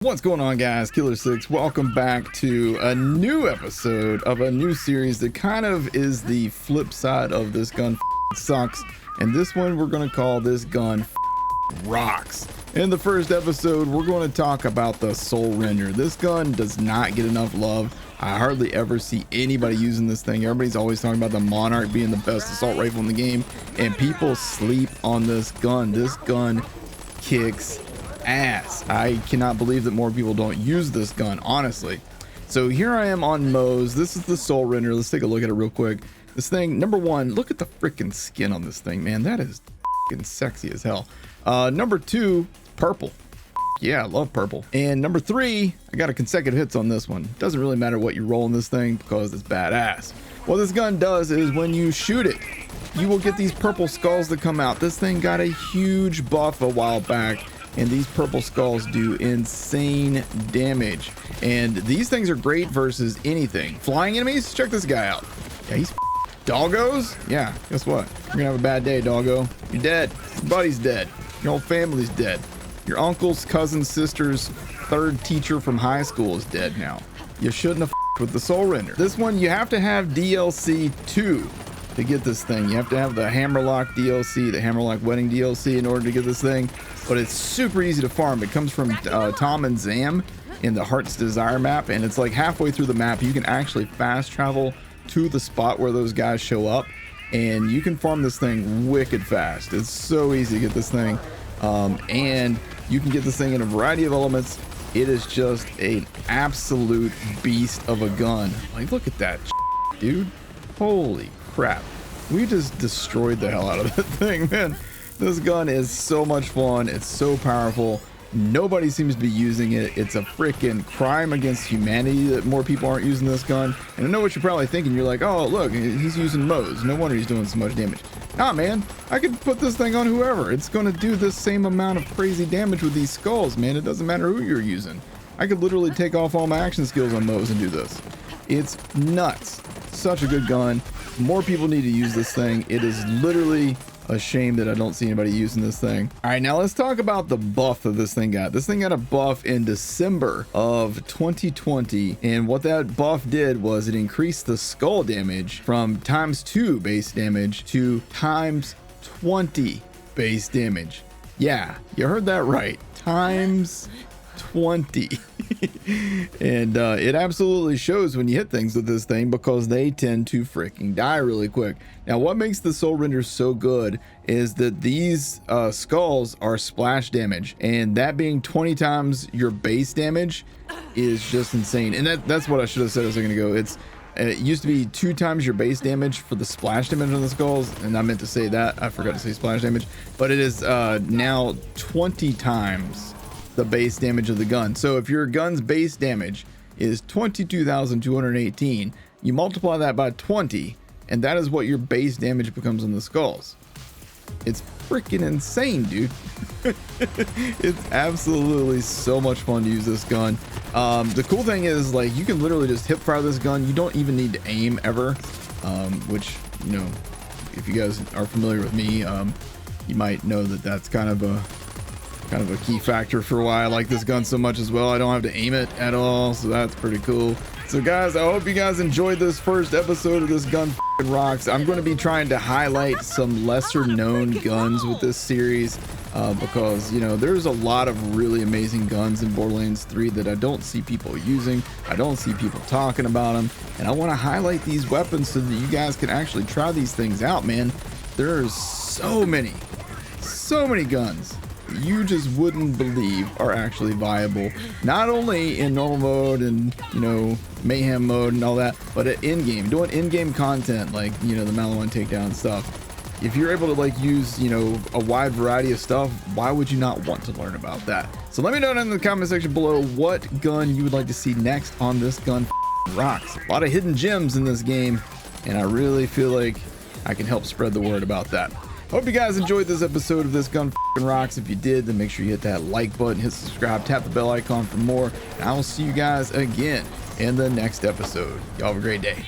What's going on, guys? Killer6, welcome back to a new episode of a new series that kind of is the flip side of This Gun Sucks, and this one we're going to call This Gun Rocks. In the first episode, we're going to talk about the Soulrender. This gun does not get enough love. I hardly ever see anybody using this thing. Everybody's always talking about the Monarch being the best assault rifle in the game, and people sleep on this gun. This gun kicks ass. I cannot believe that more people don't use this gun, honestly. So here I am on Moe's. This is the Soulrender. Let's take a look at it real quick. This thing, number one, look at the freaking skin on this thing, man. That is freaking sexy as hell. Number two, purple. Yeah, I love purple. And number three, I got a consecutive hits on this one. Doesn't really matter what you roll in this thing because it's badass. What this gun does is when you shoot it, you will get these purple skulls that come out. This thing got a huge buff a while back, and these purple skulls do insane damage. And these things are great versus anything. Flying enemies, check this guy out. Yeah, he's doggos. Yeah, guess what? You're gonna have a bad day, doggo. You're dead. Your buddy's dead. Your whole family's dead. Your uncle's cousin, sister's third teacher from high school is dead now. You shouldn't have with the Soulrender. This one, you have to have DLC 2 to get this thing. You have to have the Hammerlock DLC, the Hammerlock Wedding DLC in order to get this thing. But it's super easy to farm. It comes from Tom and Zam in the Heart's Desire map, and it's like halfway through the map you can actually fast travel to the spot where those guys show up, and you can farm this thing wicked fast. It's so easy to get this thing, and you can get this thing in a variety of elements. It is just an absolute beast of a gun. Like, look at that dude. Holy crap, we just destroyed the hell out of that thing, man. This gun is so much fun. It's so powerful. Nobody seems to be using it. It's a freaking crime against humanity that more people aren't using this gun. And I know what you're probably thinking. You're like, oh, look, he's using Moe's. No wonder he's doing so much damage. Nah, man, I could put this thing on whoever. It's going to do the same amount of crazy damage with these skulls, man. It doesn't matter who you're using. I could literally take off all my action skills on Moe's and do this. It's nuts. Such a good gun. More people need to use this thing. It is literally a shame that I don't see anybody using this thing. All right, now let's talk about the buff that this thing got. This thing got a buff in December of 2020, and what that buff did was it increased the skull damage from ×2 base damage to ×20 base damage. Yeah, you heard that right, ×20. And it absolutely shows when you hit things with this thing, because they tend to freaking die really quick. Now, what makes the Soulrender so good is that these skulls are splash damage, and that being 20 times your base damage is just insane. And that's what I should have said a second ago. It used to be 2 times your base damage for the splash damage on the skulls, and I meant to say that. I forgot to say splash damage, but it is now 20 times the base damage of the gun. So if your gun's base damage is 22,218, you multiply that by 20, and that is what your base damage becomes on the skulls. It's freaking insane, dude. It's absolutely so much fun to use this gun. The cool thing is, like, you can literally just hip fire this gun. You don't even need to aim ever, which, you know, if you guys are familiar with me, you might know that that's kind of a key factor for why I like this gun so much as well. I don't have to aim it at all, so that's pretty cool. So guys, I hope you guys enjoyed this first episode of This Gun Rocks. I'm going to be trying to highlight some lesser known guns with this series, because, you know, there's a lot of really amazing guns in Borderlands 3 that I don't see people using. I don't see people talking about them, and I want to highlight these weapons so that you guys can actually try these things out, man. There's so many guns you just wouldn't believe are actually viable, not only in normal mode and, you know, mayhem mode and all that, but at in-game, doing in-game content like, you know, the Malawan takedown stuff. If you're able to, like, use, you know, a wide variety of stuff, why would you not want to learn about that? So let me know in the comment section below what gun you would like to see next on This Gun Rocks. A lot of hidden gems in this game, and I really feel like I can help spread the word about that. Hope you guys enjoyed this episode of This Gun Rocks. If you did, then make sure you hit that like button, hit subscribe, tap the bell icon for more, and I will see you guys again in the next episode. Y'all have a great day.